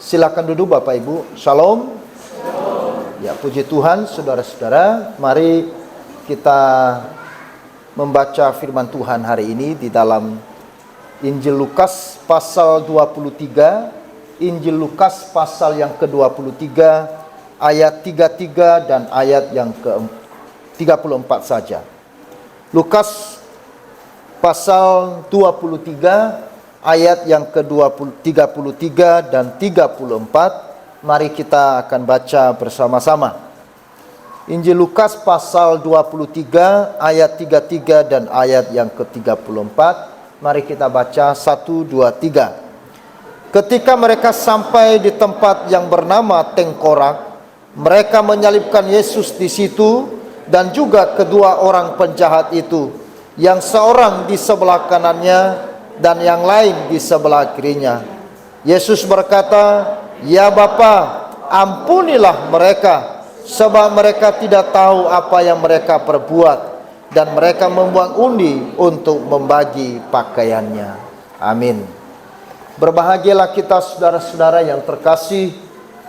Silakan duduk Bapak Ibu. Shalom. Ya, puji Tuhan, saudara-saudara. Mari kita membaca firman Tuhan hari ini di dalam Injil Lukas pasal 23. Injil Lukas pasal yang ke-23 ayat 33 dan ayat yang ke-34 saja. Lukas pasal 23 ayat yang ke-33 dan 34. Mari kita akan baca bersama-sama. Injil Lukas pasal 23 ayat 33 dan ayat yang ke-34. Mari kita baca 1, 2, 3. Ketika mereka sampai di tempat yang bernama Tengkorak, mereka menyalibkan Yesus di situ dan juga kedua orang penjahat itu, yang seorang di sebelah kanannya dan yang lain di sebelah kirinya. Yesus berkata, "Ya Bapa, ampunilah mereka, sebab mereka tidak tahu apa yang mereka perbuat." Dan mereka membuang undi untuk membagi pakaiannya. Amin. Berbahagialah kita saudara-saudara yang terkasih,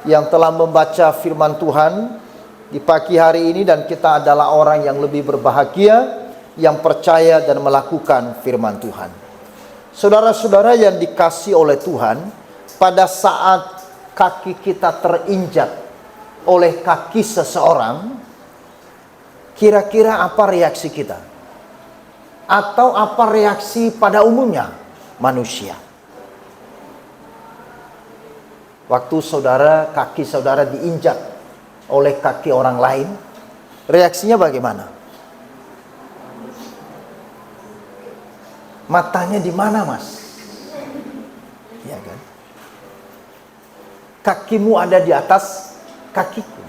yang telah membaca firman Tuhan di pagi hari ini, dan kita adalah orang yang lebih berbahagia yang percaya dan melakukan firman Tuhan. Saudara-saudara yang dikasihi oleh Tuhan, pada saat kaki kita terinjak oleh kaki seseorang, kira-kira apa reaksi kita? Atau apa reaksi pada umumnya manusia? Waktu kaki saudara diinjak oleh kaki orang lain, reaksinya bagaimana? Matanya di mana, Mas? Ya kan? Kakimu ada di atas kakiku.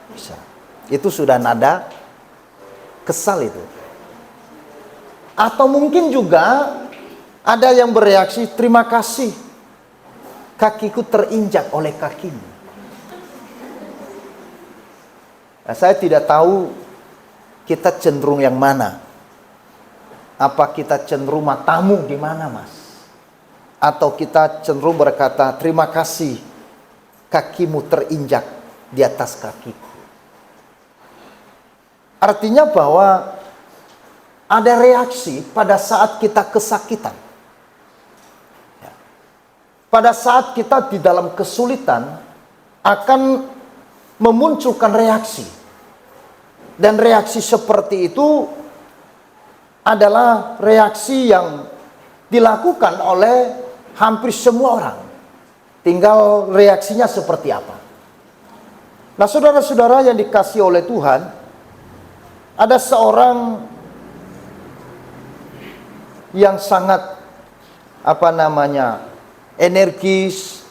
Bisa. Itu sudah nada kesal itu. Atau mungkin juga ada yang bereaksi, "Terima kasih, kakiku terinjak oleh kakimu." Nah, saya tidak tahu kita cenderung yang mana. Apa kita cenderung matamu di mana, Mas? Atau kita cenderung berkata, "Terima kasih, kakimu terinjak di atas kakiku." Artinya bahwa ada reaksi pada saat kita kesakitan. Pada saat kita di dalam kesulitan akan memunculkan reaksi. Dan reaksi seperti itu adalah reaksi yang dilakukan oleh hampir semua orang. Tinggal reaksinya seperti apa. Nah, saudara-saudara yang dikasihi oleh Tuhan, ada seorang yang sangat energis.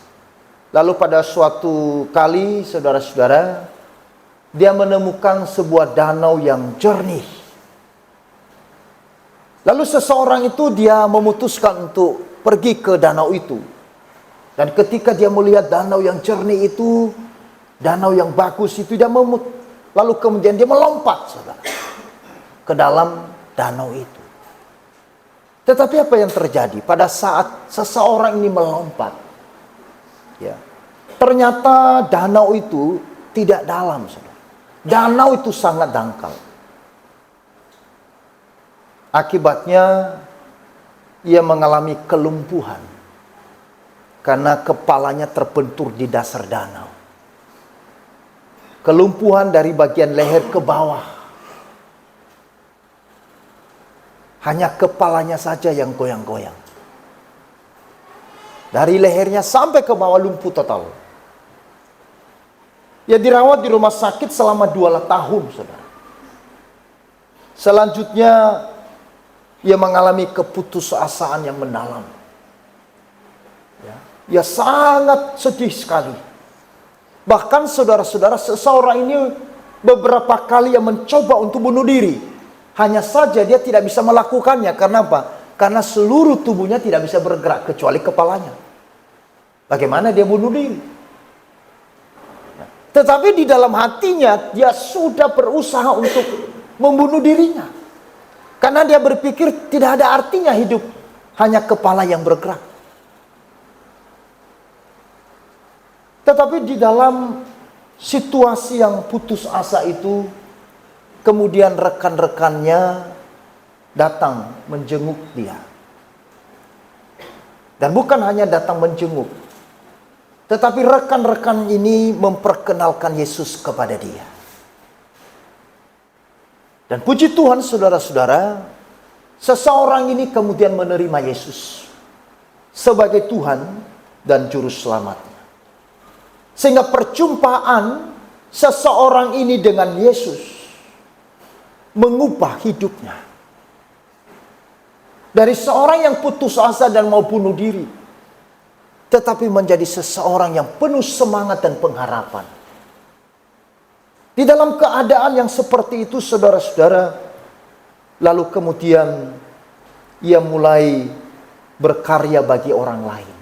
Lalu pada suatu kali, saudara-saudara, dia menemukan sebuah danau yang jernih. Lalu seseorang itu dia memutuskan untuk pergi ke danau itu. Dan ketika dia melihat danau yang jernih itu, danau yang bagus itu, lalu kemudian dia melompat, saudara, ke dalam danau itu. Tetapi apa yang terjadi pada saat seseorang ini melompat? Ya, ternyata danau itu tidak dalam, saudara. Danau itu sangat dangkal. Akibatnya ia mengalami kelumpuhan karena kepalanya terbentur di dasar danau. Kelumpuhan dari bagian leher ke bawah. Hanya kepalanya saja yang goyang-goyang. Dari lehernya sampai ke bawah lumpuh total. Ia dirawat di rumah sakit selama 2 tahun, saudara. Selanjutnya ia mengalami keputusasaan yang mendalam. Ia sangat sedih sekali. Bahkan saudara-saudara, seseorang ini beberapa kali ia mencoba untuk bunuh diri. Hanya saja dia tidak bisa melakukannya. Karena apa? Karena seluruh tubuhnya tidak bisa bergerak kecuali kepalanya. Bagaimana dia bunuh diri? Tetapi di dalam hatinya dia sudah berusaha untuk membunuh dirinya. Karena dia berpikir tidak ada artinya hidup, hanya kepala yang bergerak. Tetapi di dalam situasi yang putus asa itu, kemudian rekan-rekannya datang menjenguk dia. Dan bukan hanya datang menjenguk, tetapi rekan-rekan ini memperkenalkan Yesus kepada dia. Dan puji Tuhan saudara-saudara, seseorang ini kemudian menerima Yesus sebagai Tuhan dan Juru Selamatnya. Sehingga perjumpaan seseorang ini dengan Yesus mengubah hidupnya. Dari seorang yang putus asa dan mau bunuh diri, tetapi menjadi seseorang yang penuh semangat dan pengharapan. Di dalam keadaan yang seperti itu saudara-saudara, lalu kemudian ia mulai berkarya bagi orang lain.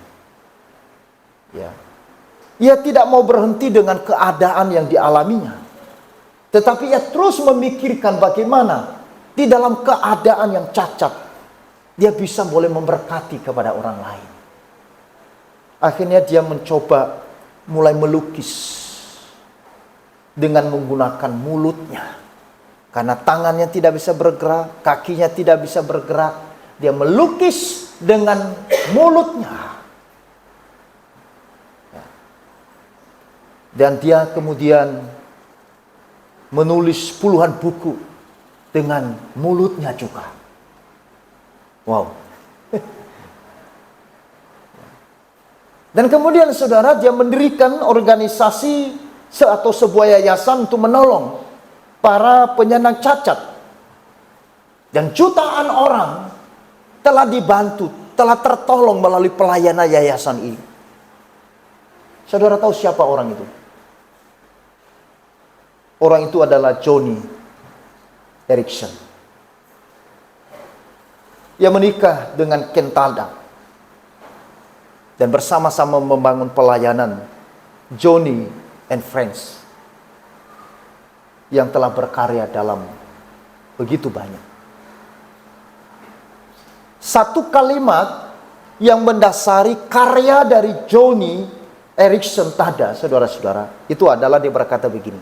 Ya. Ia tidak mau berhenti dengan keadaan yang dialaminya, tetapi ia terus memikirkan bagaimana di dalam keadaan yang cacat dia bisa boleh memberkati kepada orang lain. Akhirnya dia mencoba mulai melukis dengan menggunakan mulutnya. Karena tangannya tidak bisa bergerak, kakinya tidak bisa bergerak, dia melukis dengan mulutnya. Dan dia kemudian menulis puluhan buku dengan mulutnya juga. Wow. Dan kemudian saudara, dia mendirikan organisasi atau sebuah yayasan untuk menolong para penyandang cacat. Dan jutaan orang telah dibantu, telah tertolong melalui pelayanan yayasan ini. Saudara tahu siapa orang itu? Orang itu adalah Joni Eareckson. Ia menikah dengan Kentalda dan bersama-sama membangun pelayanan Joni and Friends yang telah berkarya dalam begitu banyak. Satu kalimat yang mendasari karya dari Joni Eareckson Tada, saudara-saudara, itu adalah dia berkata begini: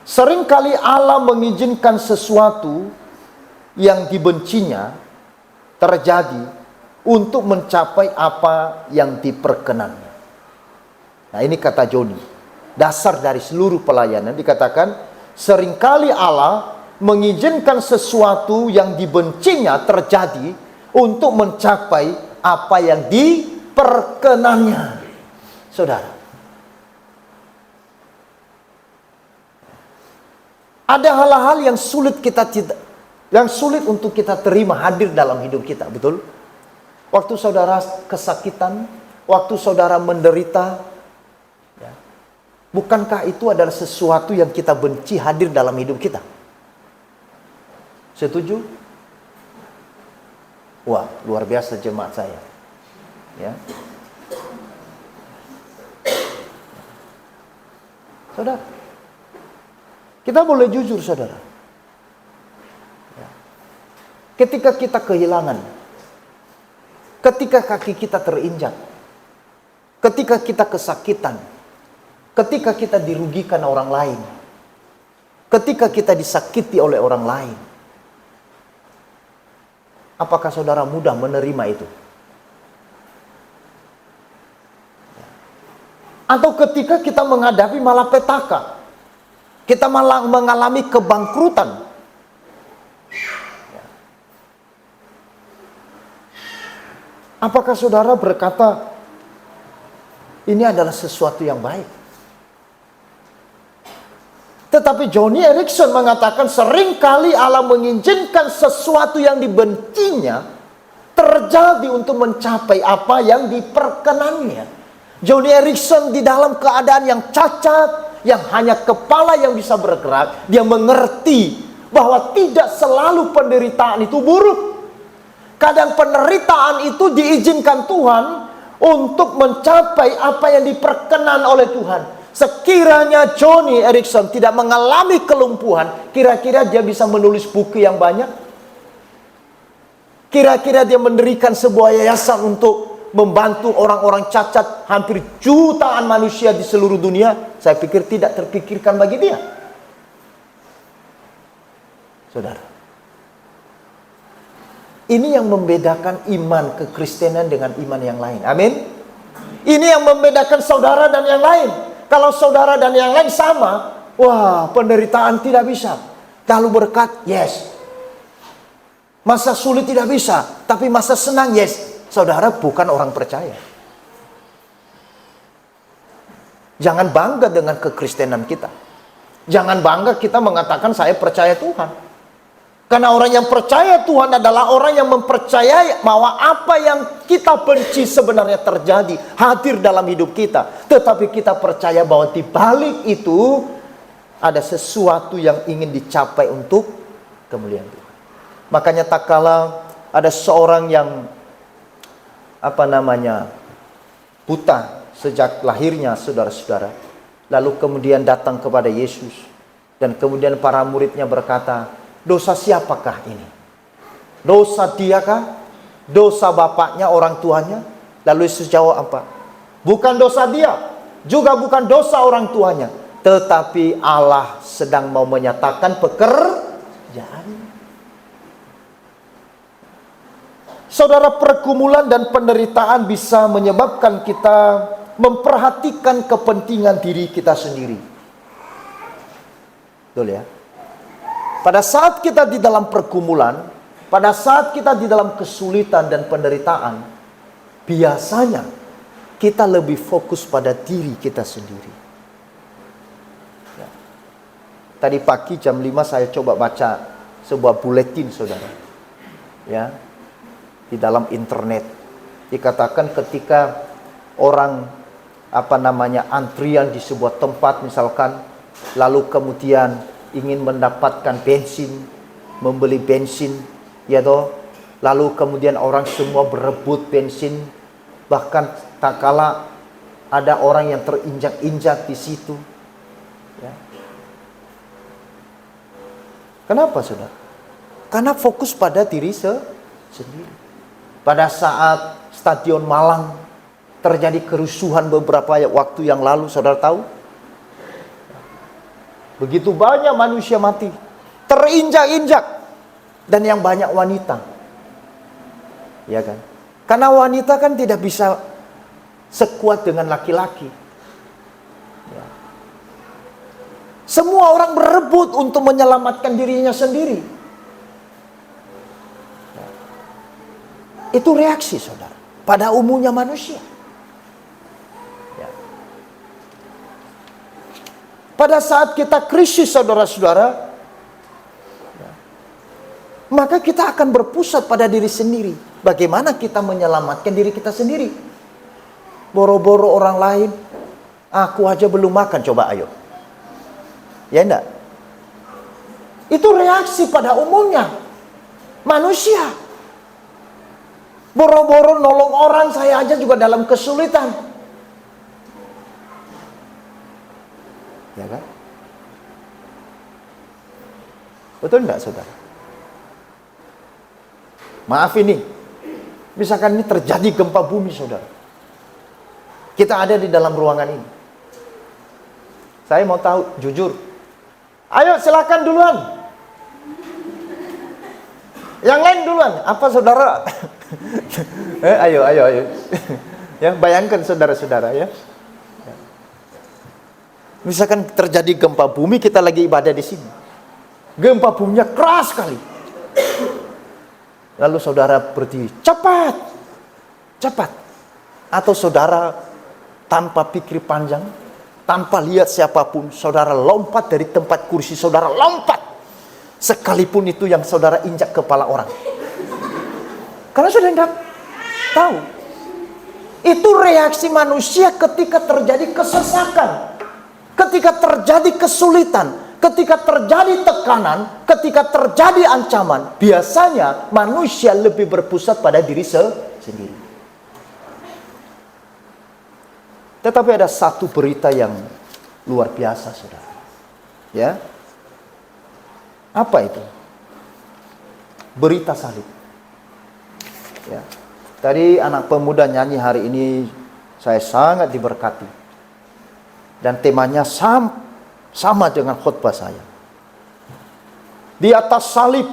seringkali Allah mengizinkan sesuatu yang dibencinya terjadi untuk mencapai apa yang diperkenannya. Nah, ini kata Joni. Dasar dari seluruh pelayanan dikatakan, seringkali Allah mengizinkan sesuatu yang dibencinya terjadi untuk mencapai apa yang diperkenannya. Saudara, ada hal-hal yang sulit untuk kita terima hadir dalam hidup kita, betul? Waktu saudara kesakitan, waktu saudara menderita, ya, bukankah itu adalah sesuatu yang kita benci hadir dalam hidup kita? Setuju? Wah, luar biasa jemaat saya. Ya. Saudara, kita boleh jujur saudara. Ketika kita kehilangan, ketika kaki kita terinjak, ketika kita kesakitan, ketika kita dirugikan orang lain, ketika kita disakiti oleh orang lain, apakah saudara mudah menerima itu? Atau ketika kita menghadapi malapetaka, kita malah mengalami kebangkrutan, apakah saudara berkata, ini adalah sesuatu yang baik? Tetapi Joni Eareckson mengatakan, seringkali Allah mengizinkan sesuatu yang dibencinya terjadi untuk mencapai apa yang diperkenannya. Joni Eareckson di dalam keadaan yang cacat, yang hanya kepala yang bisa bergerak, dia mengerti bahwa tidak selalu penderitaan itu buruk. Kadang penderitaan itu diizinkan Tuhan untuk mencapai apa yang diperkenan oleh Tuhan. Sekiranya Joni Eareckson tidak mengalami kelumpuhan, kira-kira dia bisa menulis buku yang banyak? Kira-kira dia mendirikan sebuah yayasan untuk membantu orang-orang cacat, hampir jutaan manusia di seluruh dunia, saya pikir tidak terpikirkan bagi dia. Saudara, ini yang membedakan iman kekristenan dengan iman yang lain. Amin. Ini yang membedakan saudara dan yang lain. Kalau saudara dan yang lain sama, wah, penderitaan tidak bisa. Kalau berkat, yes. Masa sulit tidak bisa, tapi masa senang, yes. Saudara bukan orang percaya. Jangan bangga dengan kekristenan kita. Jangan bangga kita mengatakan saya percaya Tuhan. Karena orang yang percaya Tuhan adalah orang yang mempercayai bahwa apa yang kita benci sebenarnya terjadi, hadir dalam hidup kita. Tetapi kita percaya bahwa di balik itu ada sesuatu yang ingin dicapai untuk kemuliaan Tuhan. Makanya tak kala ada seorang yang buta sejak lahirnya, saudara-saudara, lalu kemudian datang kepada Yesus, dan kemudian para muridnya berkata, dosa siapakah ini? Dosa dia kah? Dosa bapaknya, orang tuanya? Lalu Yesus jawab apa? Bukan dosa dia, juga bukan dosa orang tuanya, tetapi Allah sedang mau menyatakan pekerjaan. Saudara, pergumulan dan penderitaan bisa menyebabkan kita memperhatikan kepentingan diri kita sendiri. Betul ya? Pada saat kita di dalam pergumulan, pada saat kita di dalam kesulitan dan penderitaan, biasanya kita lebih fokus pada diri kita sendiri. Ya. Tadi pagi jam 5 saya coba baca sebuah buletin, saudara. Ya. Di dalam internet dikatakan ketika orang antrian di sebuah tempat misalkan, lalu kemudian ingin mendapatkan bensin, membeli bensin, ya toh, lalu kemudian orang semua berebut bensin, bahkan tak kala ada orang yang terinjak-injak di situ. Ya. Kenapa, saudara? Karena fokus pada diri sendiri. Pada saat Stadion Malang terjadi kerusuhan beberapa waktu yang lalu, saudara tahu? Begitu banyak manusia mati, terinjak-injak, dan yang banyak wanita. Ya kan? Karena wanita kan tidak bisa sekuat dengan laki-laki. Ya. Semua orang berebut untuk menyelamatkan dirinya sendiri. Itu reaksi, saudara, pada umumnya manusia. Ya. Pada saat kita krisis, saudara-saudara, ya, maka kita akan berpusat pada diri sendiri. Bagaimana kita menyelamatkan diri kita sendiri? Boro-boro orang lain, aku aja belum makan, coba ayo. Ya enggak? Itu reaksi pada umumnya manusia. Boro-boro nolong orang, saya aja juga dalam kesulitan. Ya kan? Betul enggak, saudara? Maaf ini, misalkan ini terjadi gempa bumi, saudara. Kita ada di dalam ruangan ini. Saya mau tahu, jujur. Ayo silakan duluan. Yang lain duluan. Apa, saudara? Ayo. Ya, bayangkan saudara-saudara ya. Misalkan terjadi gempa bumi, kita lagi ibadah di sini. Gempa buminya keras sekali. Lalu saudara berdiri, cepat. Atau saudara tanpa pikir panjang, tanpa lihat siapapun, saudara lompat dari tempat kursi, saudara lompat. Sekalipun itu yang saudara injak kepala orang. Karena saudara tidak tahu. Itu reaksi manusia ketika terjadi kesesakan, ketika terjadi kesulitan, ketika terjadi tekanan, ketika terjadi ancaman. Biasanya manusia lebih berpusat pada diri sendiri. Tetapi ada satu berita yang luar biasa, saudara. Ya, apa itu? Berita salib. Ya. Tadi anak pemuda nyanyi hari ini, saya sangat diberkati. Dan temanya sama dengan khotbah saya. Di atas salib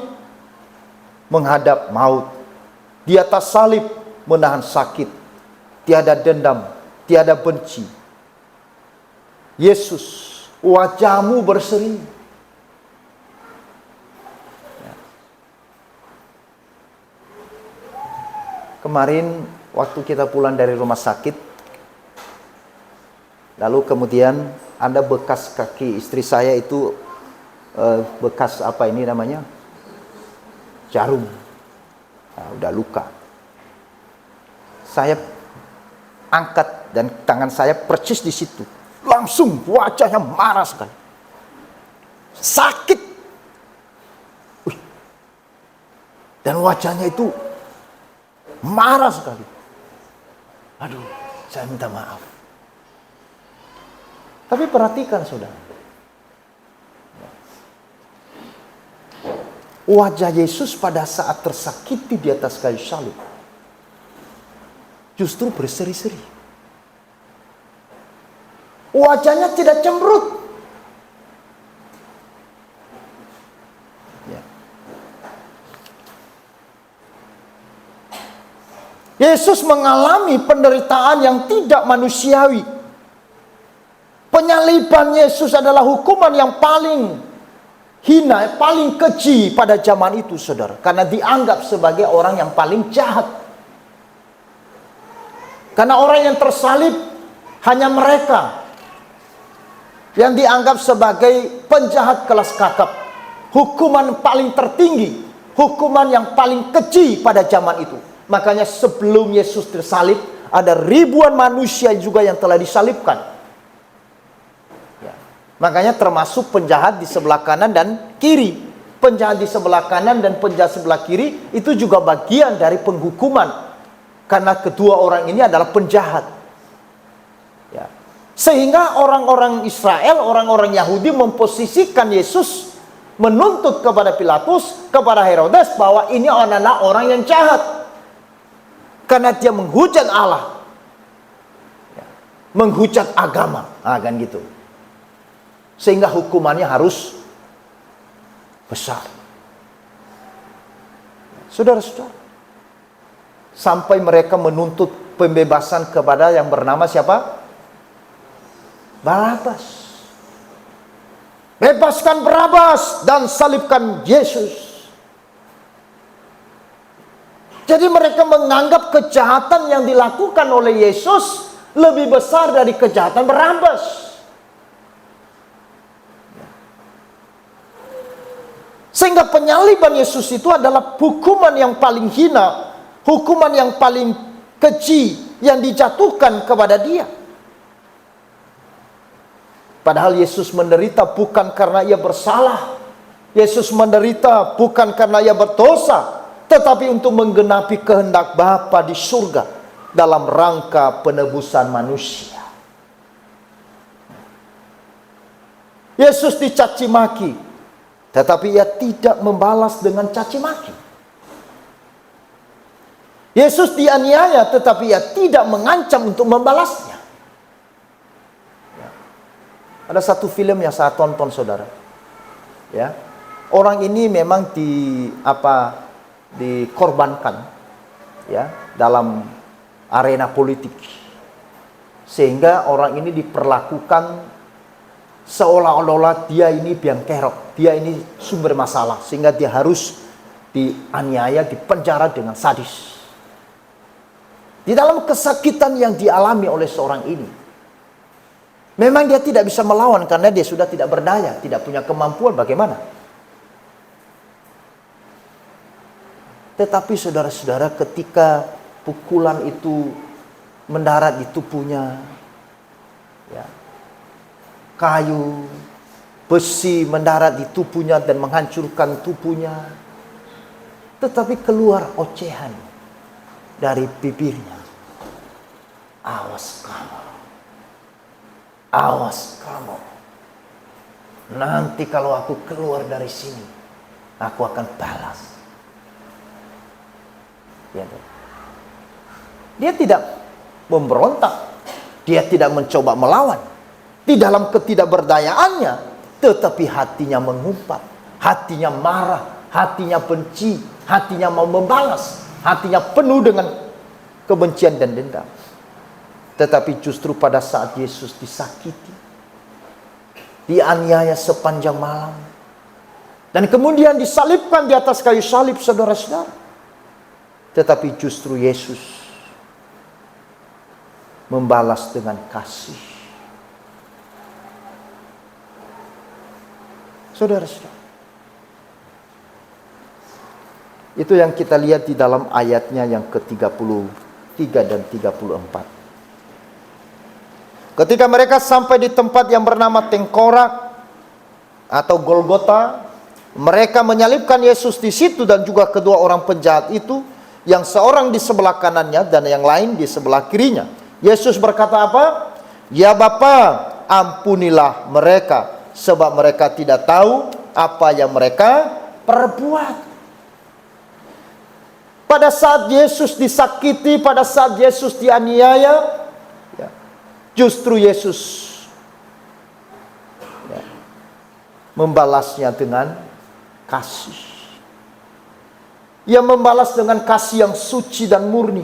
menghadap maut. Di atas salib menahan sakit. Tiada dendam, tiada benci. Yesus, wajahmu berseri. Kemarin waktu kita pulang dari rumah sakit, lalu kemudian ada bekas kaki istri saya itu, bekas apa ini namanya? Jarum. Nah, udah luka. Saya angkat dan tangan saya persis di situ. Langsung wajahnya marah sekali. Sakit. Wih. Dan wajahnya itu marah sekali. Aduh, saya minta maaf. Tapi perhatikan saudara. Wajah Yesus pada saat tersakiti di atas kayu salib justru berseri-seri. Wajahnya tidak cemberut. Yesus mengalami penderitaan yang tidak manusiawi. Penyaliban Yesus adalah hukuman yang paling hina, paling keji pada zaman itu, saudara. Karena dianggap sebagai orang yang paling jahat. Karena orang yang tersalib hanya mereka yang dianggap sebagai penjahat kelas kakap. Hukuman paling tertinggi, hukuman yang paling keji pada zaman itu. Makanya sebelum Yesus tersalib, ada ribuan manusia juga yang telah disalibkan. Ya. Makanya termasuk penjahat di sebelah kanan dan kiri. Penjahat di sebelah kanan dan penjahat sebelah kiri itu juga bagian dari penghukuman. Karena kedua orang ini adalah penjahat. Ya. Sehingga orang-orang Israel, orang-orang Yahudi memposisikan Yesus, menuntut kepada Pilatus, kepada Herodes bahwa ini adalah orang yang jahat. Karena dia menghujat Allah, menghujat agama, kan gitu. Sehingga hukumannya harus besar. Saudara-saudara, sampai mereka menuntut pembebasan kepada yang bernama siapa? Barabas. Bebaskan Barabas dan salibkan Yesus. Jadi mereka menganggap kejahatan yang dilakukan oleh Yesus lebih besar dari kejahatan Barabas. Sehingga penyaliban Yesus itu adalah hukuman yang paling hina, hukuman yang paling keji yang dijatuhkan kepada dia. Padahal Yesus menderita bukan karena ia bersalah. Yesus menderita bukan karena ia berdosa, tetapi untuk menggenapi kehendak Bapa di surga dalam rangka penebusan manusia. Yesus dicaci maki, tetapi ia tidak membalas dengan caci maki. Yesus dianiaya, tetapi ia tidak mengancam untuk membalasnya. Ada satu film yang saya tonton, saudara. Ya, orang ini memang dikorbankan, ya, dalam arena politik, sehingga orang ini diperlakukan seolah-olah dia ini biang kerok, dia ini sumber masalah, sehingga dia harus dianiaya, dipenjara dengan sadis. Di dalam kesakitan yang dialami oleh seorang ini, memang dia tidak bisa melawan karena dia sudah tidak berdaya, tidak punya kemampuan bagaimana. Tetapi saudara-saudara, ketika pukulan itu mendarat di tubuhnya, ya, kayu, besi mendarat di tubuhnya dan menghancurkan tubuhnya, tetapi keluar ocehan dari bibirnya. Awas kamu, awas kamu. Nanti kalau aku keluar dari sini, aku akan balas. Ya, Dia tidak memberontak. Dia tidak mencoba melawan. Di dalam ketidakberdayaannya, tetapi hatinya mengumpat. Hatinya marah, hatinya benci, hatinya mau membalas, hatinya penuh dengan kebencian dan dendam. Tetapi justru pada saat Yesus disakiti, dianiaya sepanjang malam, dan kemudian disalibkan di atas kayu salib, saudara-saudara. Tetapi justru Yesus membalas dengan kasih. Saudara-saudara, itu yang kita lihat di dalam ayatnya yang ke-33 dan 34. Ketika mereka sampai di tempat yang bernama Tengkorak atau Golgota, mereka menyalibkan Yesus di situ dan juga kedua orang penjahat itu, yang seorang di sebelah kanannya dan yang lain di sebelah kirinya. Yesus berkata apa? Ya Bapa, ampunilah mereka, sebab mereka tidak tahu apa yang mereka perbuat. Pada saat Yesus disakiti, pada saat Yesus dianiaya, justru Yesus membalasnya dengan kasih. Ia membalas dengan kasih yang suci dan murni.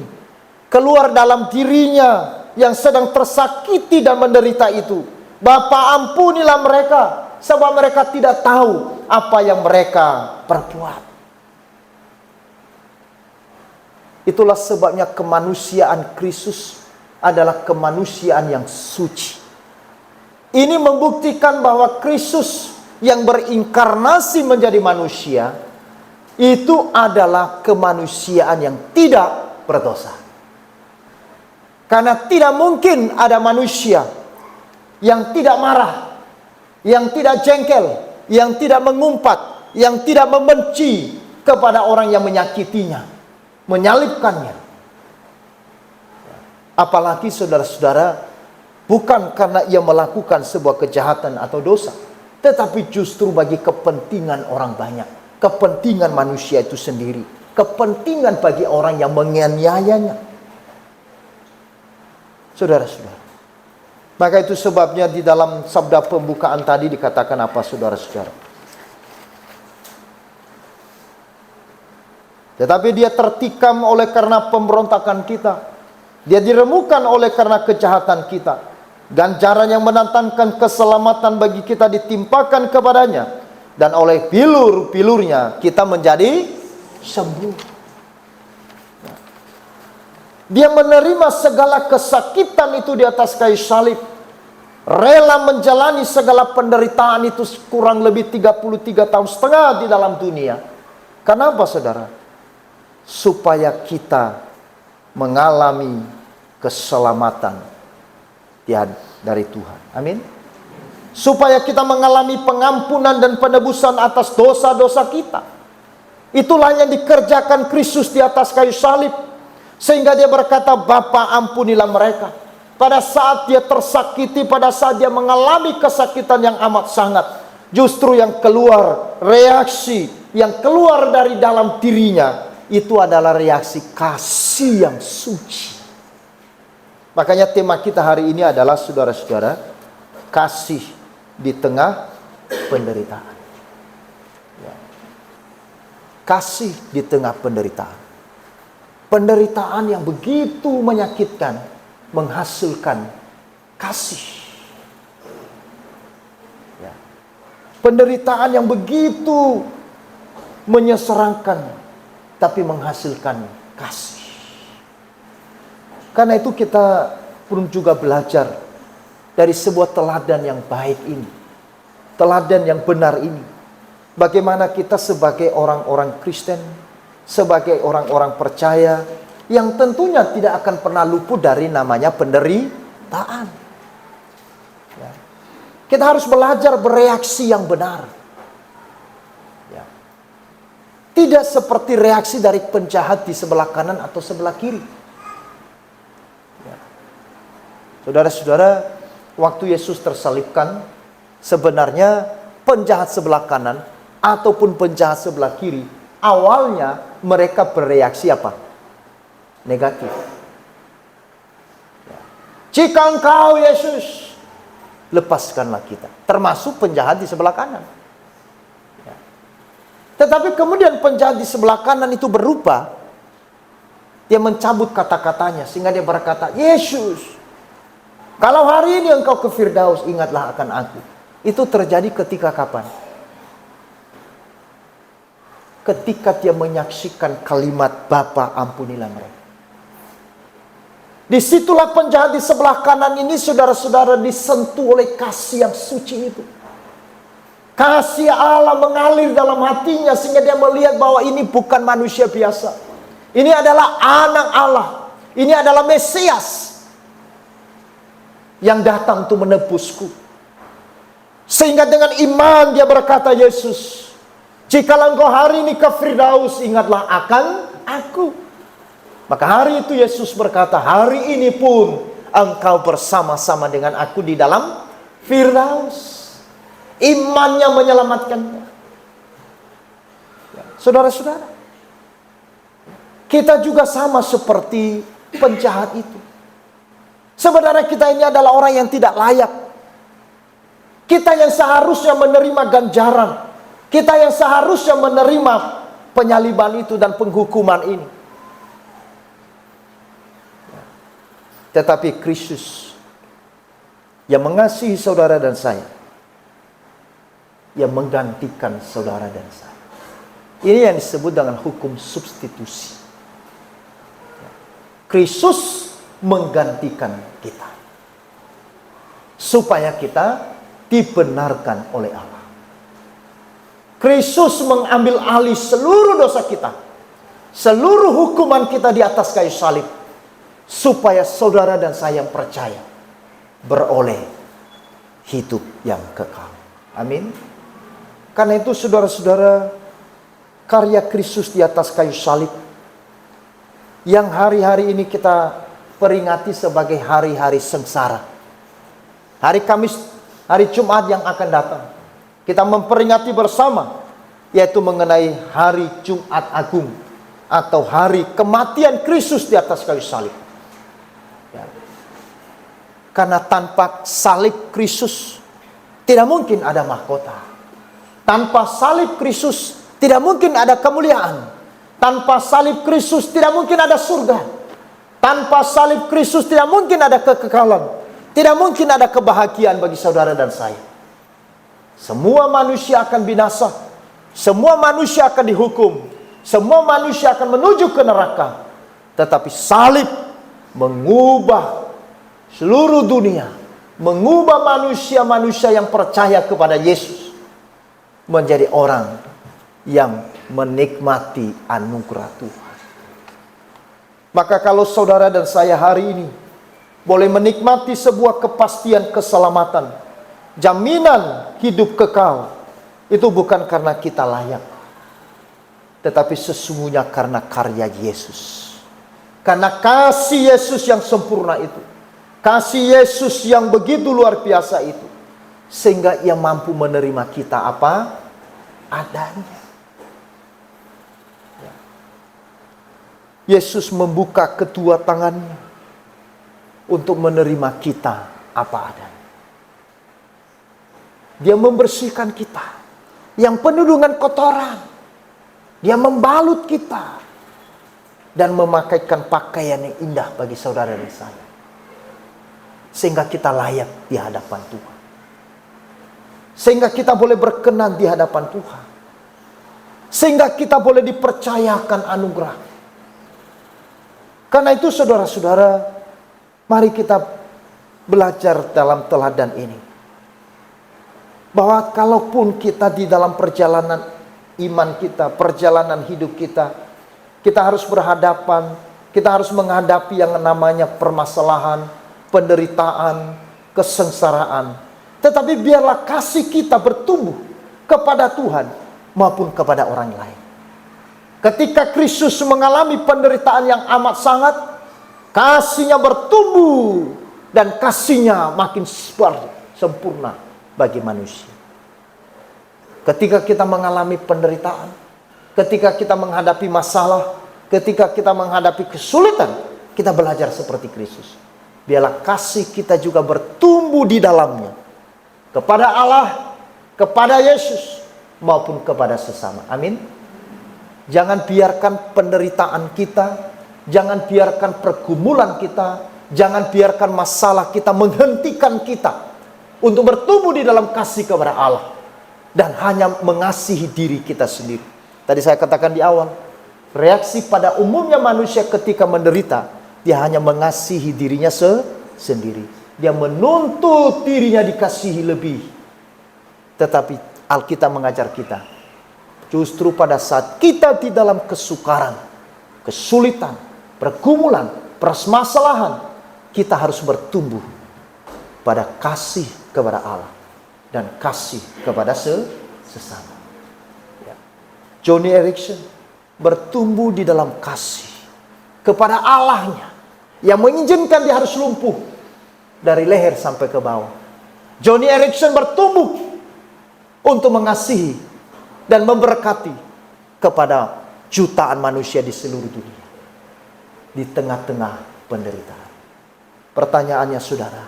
Keluar dalam dirinya yang sedang tersakiti dan menderita itu. Bapa, ampunilah mereka, sebab mereka tidak tahu apa yang mereka perbuat. Itulah sebabnya kemanusiaan Kristus adalah kemanusiaan yang suci. Ini membuktikan bahwa Kristus yang berinkarnasi menjadi manusia itu adalah kemanusiaan yang tidak berdosa. Karena tidak mungkin ada manusia yang tidak marah, yang tidak jengkel, yang tidak mengumpat, yang tidak membenci kepada orang yang menyakitinya, menyalibkannya. Apalagi saudara-saudara, bukan karena ia melakukan sebuah kejahatan atau dosa, tetapi justru bagi kepentingan orang banyak, kepentingan manusia itu sendiri, kepentingan bagi orang yang menganiayanya. Saudara-saudara, maka itu sebabnya di dalam sabda pembukaan tadi dikatakan apa, saudara-saudara? Tetapi dia tertikam oleh karena pemberontakan kita. Dia diremukkan oleh karena kejahatan kita. Ganjaran yang mendatangkan keselamatan bagi kita ditimpakan kepadanya. Dan oleh bilur-bilurnya kita menjadi sembuh. Dia menerima segala kesakitan itu di atas kayu salib. Rela menjalani segala penderitaan itu kurang lebih 33 tahun setengah di dalam dunia. Kenapa, saudara? Supaya kita mengalami keselamatan dari Tuhan. Amin. Supaya kita mengalami pengampunan dan penebusan atas dosa-dosa kita. Itulah yang dikerjakan Kristus di atas kayu salib. Sehingga dia berkata, Bapa, ampunilah mereka. Pada saat dia tersakiti, pada saat dia mengalami kesakitan yang amat sangat, justru yang keluar, reaksi yang keluar dari dalam dirinya, itu adalah reaksi kasih yang suci. Makanya tema kita hari ini adalah, saudara-saudara, kasih di tengah penderitaan. Ya. Kasih di tengah penderitaan. Penderitaan yang begitu menyakitkan menghasilkan kasih. Ya. Penderitaan yang begitu menyeserangkan tapi menghasilkan kasih. Karena itu kita perlu juga belajar dari sebuah teladan yang baik ini. Teladan yang benar ini. Bagaimana kita sebagai orang-orang Kristen, sebagai orang-orang percaya, yang tentunya tidak akan pernah luput dari namanya penderitaan. Ya. Kita harus belajar bereaksi yang benar. Tidak seperti reaksi dari penjahat di sebelah kanan atau sebelah kiri. Ya. Saudara-saudara, waktu Yesus tersalibkan, sebenarnya penjahat sebelah kanan ataupun penjahat sebelah kiri, awalnya mereka bereaksi apa? Negatif. Jika engkau Yesus, lepaskanlah kita. Termasuk penjahat di sebelah kanan. Ya. Tetapi kemudian penjahat di sebelah kanan itu berubah. Dia mencabut kata-katanya sehingga dia berkata, Yesus, kalau hari ini engkau ke Firdaus, ingatlah akan aku. Itu terjadi ketika kapan? Ketika dia menyaksikan kalimat, Bapa ampunilah mereka. Disitulah penjahat di sebelah kanan ini, saudara-saudara, disentuh oleh kasih yang suci itu. Kasih Allah mengalir dalam hatinya sehingga dia melihat bahwa ini bukan manusia biasa. Ini adalah anak Allah. Ini adalah Mesias yang datang untuk menebusku. Sehingga dengan iman dia berkata, Yesus, jikalau engkau hari ini ke Firdaus, ingatlah akan aku. Maka hari itu Yesus berkata, hari ini pun engkau bersama-sama dengan aku di dalam Firdaus. Imannya menyelamatkannya. Saudara-saudara, kita juga sama seperti penjahat itu. Sebenarnya kita ini adalah orang yang tidak layak. Kita yang seharusnya menerima ganjaran. Kita yang seharusnya menerima penyaliban itu dan penghukuman ini. Tetapi Kristus yang mengasihi saudara dan saya, yang menggantikan saudara dan saya. Ini yang disebut dengan hukum substitusi. Kristus menggantikan kita, supaya kita dibenarkan oleh Allah. Kristus mengambil alih seluruh dosa kita, seluruh hukuman kita di atas kayu salib, supaya saudara dan saya yang percaya beroleh hidup yang kekal. Amin. Karena itu saudara-saudara, karya Kristus di atas kayu salib yang hari-hari ini kita peringati sebagai hari-hari sengsara. Hari Kamis, hari Jumat yang akan datang, kita memperingati bersama, yaitu mengenai hari Jumat Agung atau hari kematian Kristus di atas kayu salib. Karena tanpa salib Kristus tidak mungkin ada mahkota. Tanpa salib Kristus tidak mungkin ada kemuliaan. Tanpa salib Kristus tidak mungkin ada surga. Tanpa salib Kristus tidak mungkin ada kekekalan. Tidak mungkin ada kebahagiaan bagi saudara dan saya. Semua manusia akan binasa. Semua manusia akan dihukum. Semua manusia akan menuju ke neraka. Tetapi salib mengubah seluruh dunia, mengubah manusia-manusia yang percaya kepada Yesus menjadi orang yang menikmati anugerah Tuhan. Maka kalau saudara dan saya hari ini boleh menikmati sebuah kepastian keselamatan, jaminan hidup kekal, itu bukan karena kita layak, tetapi sesungguhnya karena karya Yesus. Karena kasih Yesus yang sempurna itu, kasih Yesus yang begitu luar biasa itu, sehingga ia mampu menerima kita apa adanya. Yesus membuka kedua tangannya untuk menerima kita apa adanya. Dia membersihkan kita yang penuh dengan kotoran. Dia membalut kita dan memakaikan pakaian yang indah bagi saudara dan saya, sehingga kita layak di hadapan Tuhan. Sehingga kita boleh berkenan di hadapan Tuhan. Sehingga kita boleh dipercayakan anugerah. Karena itu saudara-saudara, mari kita belajar dalam teladan ini. Bahwa kalaupun kita di dalam perjalanan iman kita, perjalanan hidup kita, kita harus berhadapan, kita harus menghadapi yang namanya permasalahan, penderitaan, kesengsaraan. Tetapi biarlah kasih kita bertumbuh kepada Tuhan maupun kepada orang lain. Ketika Kristus mengalami penderitaan yang amat sangat, kasihnya bertumbuh dan kasihnya makin sempurna bagi manusia. Ketika kita mengalami penderitaan, ketika kita menghadapi masalah, ketika kita menghadapi kesulitan, kita belajar seperti Kristus. biarlah kasih kita juga bertumbuh di dalamnya. Kepada Allah, kepada Yesus, maupun kepada sesama. Amin. Jangan biarkan penderitaan kita, jangan biarkan pergumulan kita, jangan biarkan masalah kita menghentikan kita untuk bertumbuh di dalam kasih kepada Allah dan hanya mengasihi diri kita sendiri. Tadi saya katakan di awal, reaksi pada umumnya manusia ketika menderita, dia hanya mengasihi dirinya sendiri. Dia menuntut dirinya dikasihi lebih. Tetapi Alkitab mengajar kita, justru pada saat kita di dalam kesukaran, kesulitan, pergumulan, permasalahan, kita harus bertumbuh pada kasih kepada Allah dan kasih kepada sesama. Ya. Joni Eareckson bertumbuh di dalam kasih kepada Allahnya yang mengizinkan dia harus lumpuh dari leher sampai ke bawah. Joni Eareckson bertumbuh untuk mengasihi dan memberkati kepada jutaan manusia di seluruh dunia di tengah-tengah penderitaan. Pertanyaannya, saudara,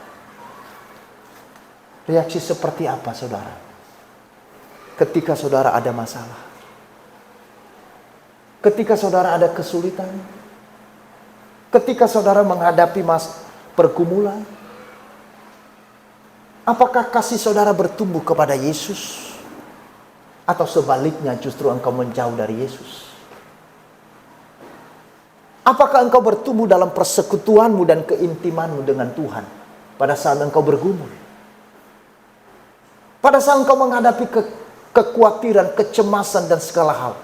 reaksi seperti apa saudara ketika saudara ada masalah? Ketika saudara ada kesulitan? Ketika saudara menghadapi pergumulan? Apakah kasih saudara bertumbuh kepada Yesus? Atau sebaliknya justru engkau menjauh dari Yesus? Apakah engkau bertumbuh dalam persekutuanmu dan keintimanmu dengan Tuhan pada saat engkau bergumul? Pada saat engkau menghadapi kekhawatiran, kecemasan dan segala hal,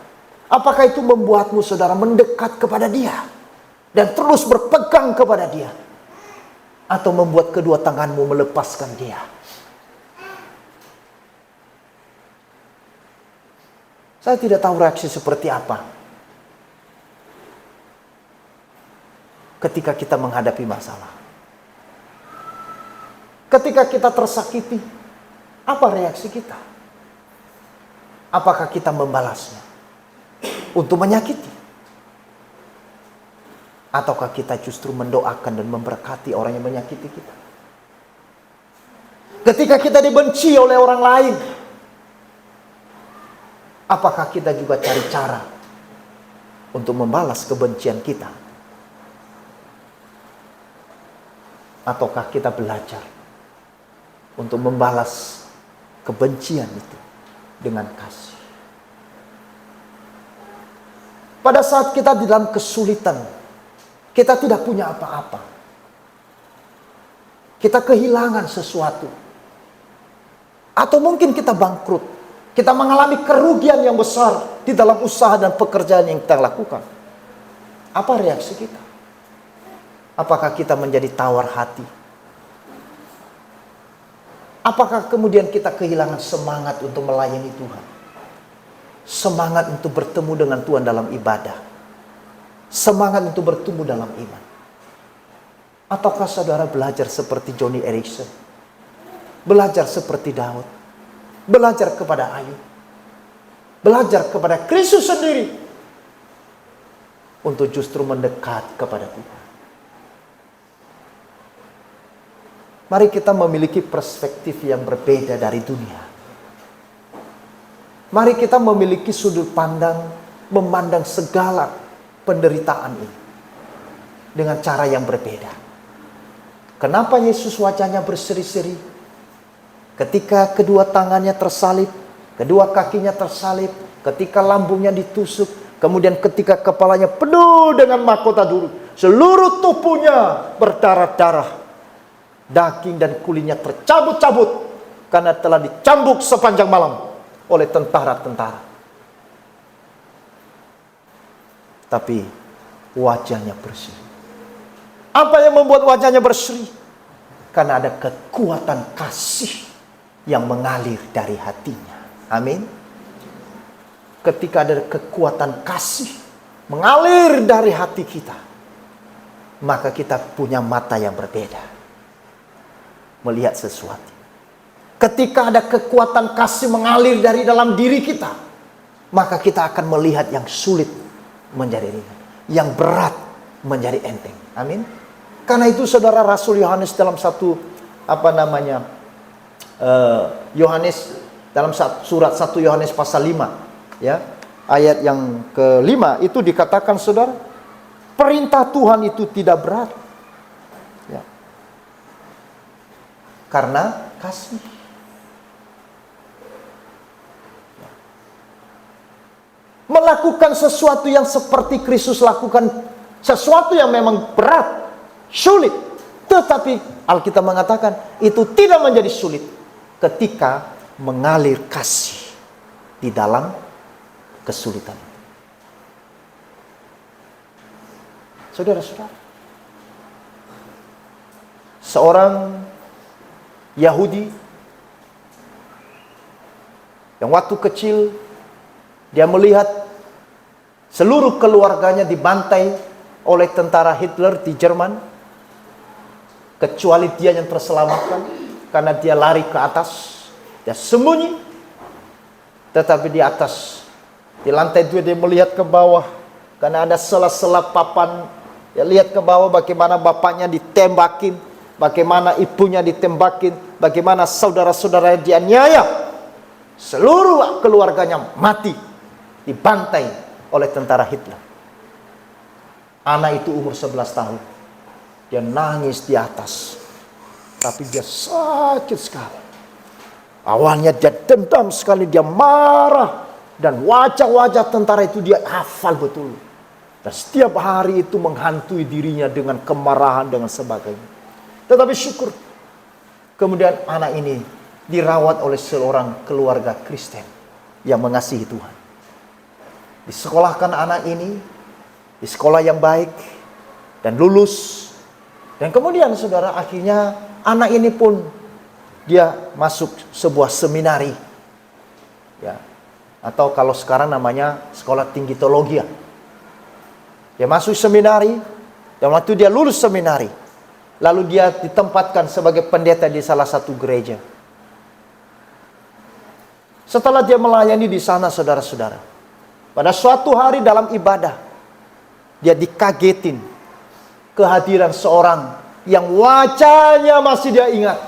apakah itu membuatmu saudara mendekat kepada Dia dan terus berpegang kepada Dia? Atau membuat kedua tanganmu melepaskan Dia? Saya tidak tahu reaksi seperti apa ketika kita menghadapi masalah. Ketika kita tersakiti, apa reaksi kita? Apakah kita membalasnya untuk menyakiti? Ataukah kita justru mendoakan dan memberkati orang yang menyakiti kita? Ketika kita dibenci oleh orang lain, apakah kita juga cari cara untuk membalas kebencian kita? Ataukah kita belajar untuk membalas kebencian itu dengan kasih? Pada saat kita di dalam kesulitan, kita tidak punya apa-apa, kita kehilangan sesuatu, atau mungkin kita bangkrut, kita mengalami kerugian yang besar di dalam usaha dan pekerjaan yang kita lakukan. Apa reaksi kita? Apakah kita menjadi tawar hati? Apakah kemudian kita kehilangan semangat untuk melayani Tuhan? Semangat untuk bertemu dengan Tuhan dalam ibadah? Semangat untuk bertumbuh dalam iman? Ataukah saudara belajar seperti Joni Eareckson? Belajar seperti Daud? Belajar kepada Ayub? Belajar kepada Kristus sendiri? Untuk justru mendekat kepada Tuhan? Mari kita memiliki perspektif yang berbeda dari dunia. Mari kita memiliki sudut pandang, memandang segala penderitaan ini dengan cara yang berbeda. Kenapa Yesus wajahnya berseri-seri? Ketika kedua tangannya tersalib, kedua kakinya tersalib, ketika lambungnya ditusuk, kemudian ketika kepalanya penuh dengan mahkota duri, seluruh tubuhnya berdarah-darah, daging dan kulitnya tercabut-cabut karena telah dicambuk sepanjang malam oleh tentara-tentara. Tapi wajahnya berseri. Apa yang membuat wajahnya berseri? Karena ada kekuatan kasih yang mengalir dari hatinya. Amin. Ketika ada kekuatan kasih mengalir dari hati kita, maka kita punya mata yang berbeda melihat sesuatu. Ketika ada kekuatan kasih mengalir dari dalam diri kita, maka kita akan melihat yang sulit menjadi ringan, yang berat menjadi enteng. Amin. Karena itu saudara, Rasul Yohanes dalam Yohanes dalam surat 1 Yohanes pasal 5, ya, ayat yang ke-5 itu dikatakan saudara, perintah Tuhan itu tidak berat, ya, karena kasih. Melakukan sesuatu yang seperti Kristus lakukan, sesuatu yang memang berat, sulit, tetapi Alkitab mengatakan itu tidak menjadi sulit ketika mengalir kasih di dalam kesulitan. Saudara-saudara, seorang Yahudi yang waktu kecil dia melihat seluruh keluarganya dibantai oleh tentara Hitler di Jerman, kecuali dia yang terselamatkan karena dia lari ke atas, dia sembunyi. Tetapi di atas, di lantai 2 dia melihat ke bawah, karena ada sela-sela papan. Dia lihat ke bawah bagaimana bapaknya ditembakin, bagaimana ibunya ditembakin, bagaimana saudara-saudaranya dianiaya. Seluruh keluarganya mati, dibantai oleh tentara Hitler. Anak itu umur 11 tahun. Dia nangis di atas, tapi dia sakit sekali. Awalnya dia dendam sekali, dia marah, dan wajah-wajah tentara itu dia hafal betul. Dan setiap hari itu menghantui dirinya dengan kemarahan, dengan sebagainya. Tetapi syukur, kemudian anak ini dirawat oleh seorang keluarga Kristen yang mengasihi Tuhan. Disekolahkan anak ini di sekolah yang baik dan lulus. Dan kemudian saudara, akhirnya anak ini pun dia masuk sebuah seminari, ya, atau kalau sekarang namanya sekolah tinggi teologi. Dia masuk seminari, dan waktu dia lulus seminari, lalu dia ditempatkan sebagai pendeta di salah satu gereja. Setelah dia melayani di sana, saudara-saudara, pada suatu hari dalam ibadah, dia dikagetin kehadiran seorang yang wajahnya masih dia ingat.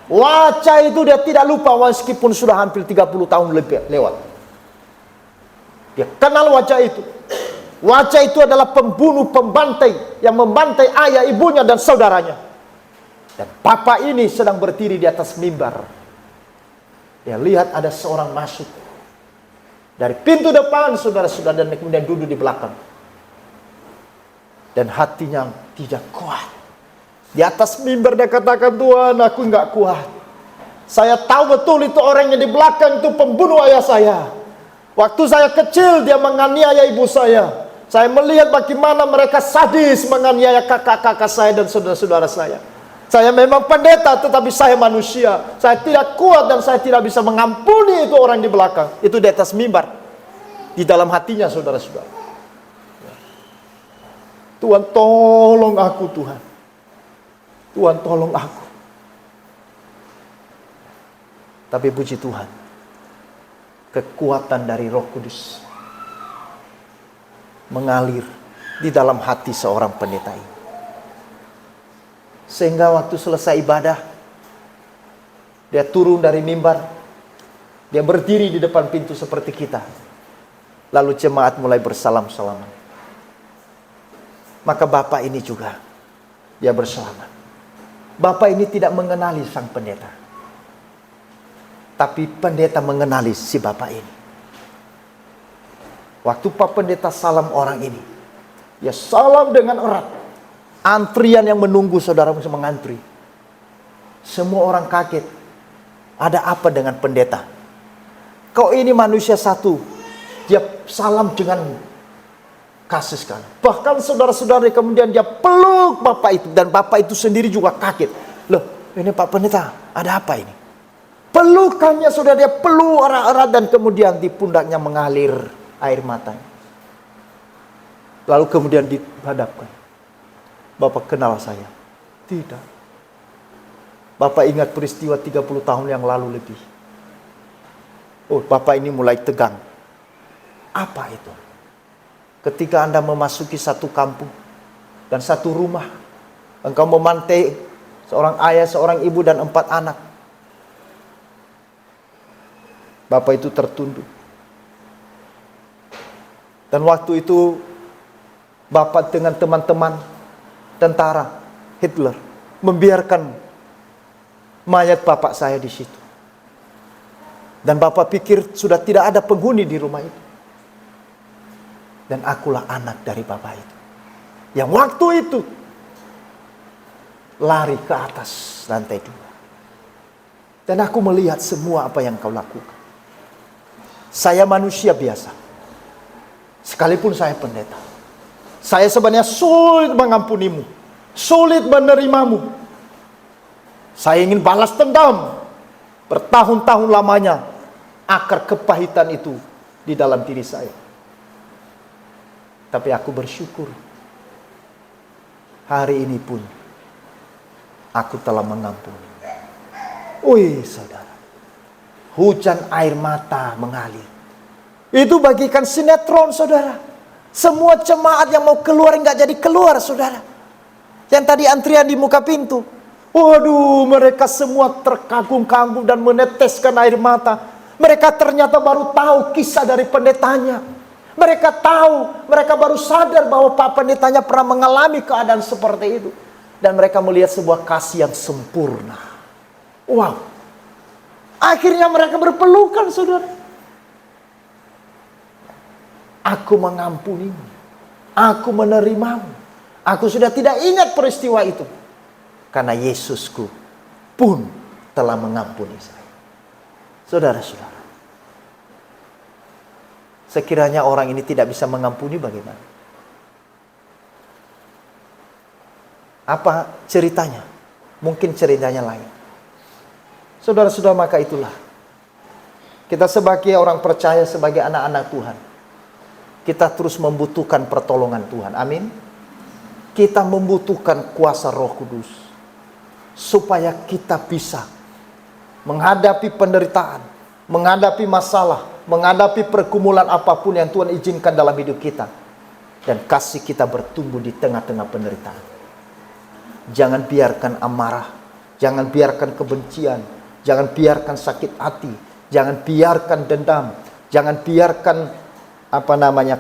Wajah itu dia tidak lupa meskipun sudah hampir 30 tahun lebih lewat. Dia kenal wajah itu. Wajah itu adalah pembunuh, pembantai yang membantai ayah, ibunya, dan saudaranya. Dan bapak ini sedang berdiri di atas mimbar. Dia lihat ada seorang masuk dari pintu depan, saudara-saudara, dan kemudian duduk di belakang. Dan hatinya tidak kuat. Di atas mimbar dia katakan, Tuhan, aku nggak kuat. Saya tahu betul itu orang yang di belakang itu pembunuh ayah saya. Waktu saya kecil dia menganiaya ibu saya. Saya melihat bagaimana mereka sadis menganiaya kakak-kakak saya dan saudara-saudara saya. Saya memang pendeta, tetapi saya manusia. Saya tidak kuat dan saya tidak bisa mengampuni itu orang di belakang. Itu di atas mimbar. Di dalam hatinya, saudara-saudara. Tuhan, tolong aku, Tuhan. Tuhan, tolong aku. Tapi puji Tuhan, kekuatan dari Roh Kudus mengalir di dalam hati seorang pendeta ini. Sehingga waktu selesai ibadah, dia turun dari mimbar, dia berdiri di depan pintu seperti kita. Lalu jemaat mulai bersalam-salaman. Maka bapak ini juga, dia bersalaman. Bapak ini tidak mengenali sang pendeta, tapi pendeta mengenali si bapak ini. Waktu Pak Pendeta salam orang ini, ya salam dengan erat. Antrian yang menunggu, saudara bisa mengantri. Semua orang kaget. Ada apa dengan pendeta? Kau ini manusia satu. Dia salam dengan kasih sekali. Bahkan saudara-saudara kemudian dia peluk bapak itu. Dan bapak itu sendiri juga kaget. Loh, ini Pak Pendeta, ada apa ini? Pelukannya sudah dia peluk erat-erat, dan kemudian di pundaknya mengalir air matanya. Lalu kemudian dihadapkan. Bapak kenal saya? Tidak. Bapak ingat peristiwa 30 tahun yang lalu lebih. Oh, bapak ini mulai tegang. Apa itu? Ketika Anda memasuki satu kampung dan satu rumah, Engkau memantai seorang ayah, seorang ibu, dan 4 anak. Bapak itu tertunduk. Dan waktu itu Bapak dengan teman-teman tentara Hitler membiarkan mayat bapak saya di situ. Dan Bapak pikir sudah tidak ada penghuni di rumah itu. Dan akulah anak dari Bapak itu, yang waktu itu lari ke atas lantai 2. Dan aku melihat semua apa yang kau lakukan. Saya manusia biasa, sekalipun saya pendeta. Saya sebenarnya sulit mengampunimu, sulit menerimamu. Saya ingin balas dendam. Bertahun-tahun lamanya akar kepahitan itu di dalam diri saya. Tapi aku bersyukur, hari ini pun aku telah mengampuni. Wih saudara, hujan air mata mengalir. Itu bagikan sinetron saudara. Semua jemaat yang mau keluar nggak jadi keluar saudara. Yang tadi antrian di muka pintu, waduh, mereka semua terkagum-kagum dan meneteskan air mata. Mereka ternyata baru tahu kisah dari pendetanya. Mereka tahu, mereka baru sadar bahwa Pak Pendetanya pernah mengalami keadaan seperti itu. Dan mereka melihat sebuah kasih yang sempurna. Wow. Akhirnya mereka berpelukan saudara. Aku mengampunimu. Aku menerimamu. Aku sudah tidak ingat peristiwa itu. Karena Yesusku pun telah mengampuni saya. Saudara-saudara, sekiranya orang ini tidak bisa mengampuni, bagaimana? Apa ceritanya? Mungkin ceritanya lain. Saudara-saudara, maka itulah kita sebagai orang percaya, sebagai anak-anak Tuhan, kita terus membutuhkan pertolongan Tuhan. Amin. Kita membutuhkan kuasa Roh Kudus supaya kita bisa menghadapi penderitaan, menghadapi masalah, menghadapi pergumulan apapun yang Tuhan izinkan dalam hidup kita. Dan kasih kita bertumbuh di tengah-tengah penderitaan. Jangan biarkan amarah, jangan biarkan kebencian, jangan biarkan sakit hati, jangan biarkan dendam, jangan biarkan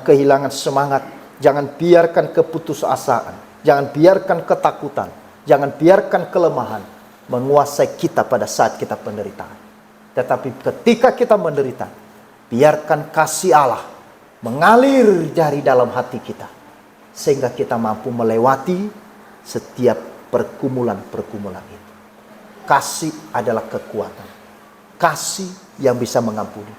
kehilangan semangat, jangan biarkan keputusasaan, jangan biarkan ketakutan, jangan biarkan kelemahan menguasai kita pada saat kita penderitaan. Tetapi ketika kita menderita, biarkan kasih Allah mengalir dari dalam hati kita, sehingga kita mampu melewati setiap pergumulan-pergumulan itu. Kasih adalah kekuatan. Kasih yang bisa mengampuni.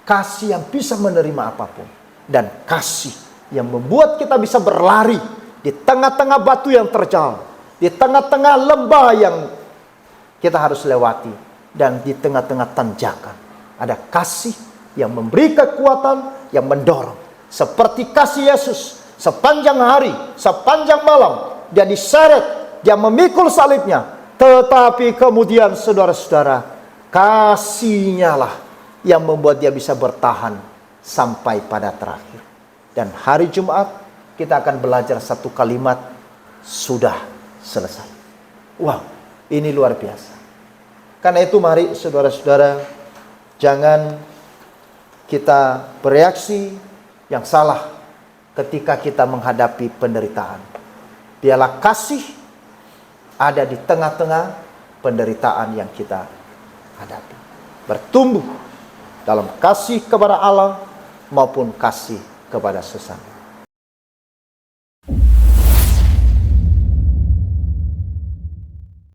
Kasih yang bisa menerima apapun. Dan kasih yang membuat kita bisa berlari di tengah-tengah batu yang terjal, di tengah-tengah lembah yang kita harus lewati, dan di tengah-tengah tanjakan. Ada kasih yang memberi kekuatan, yang mendorong. Seperti kasih Yesus, sepanjang hari, sepanjang malam, dia diseret, dia memikul salibnya. Tetapi kemudian saudara-saudara, kasihnya lah yang membuat dia bisa bertahan sampai pada terakhir. Dan hari Jumat kita akan belajar satu kalimat, sudah selesai. Wow, ini luar biasa. Karena itu mari saudara-saudara, jangan kita bereaksi yang salah ketika kita menghadapi penderitaan. Biarlah kasih ada di tengah-tengah penderitaan yang kita hadapi. Bertumbuh dalam kasih kepada Allah maupun kasih kepada sesama.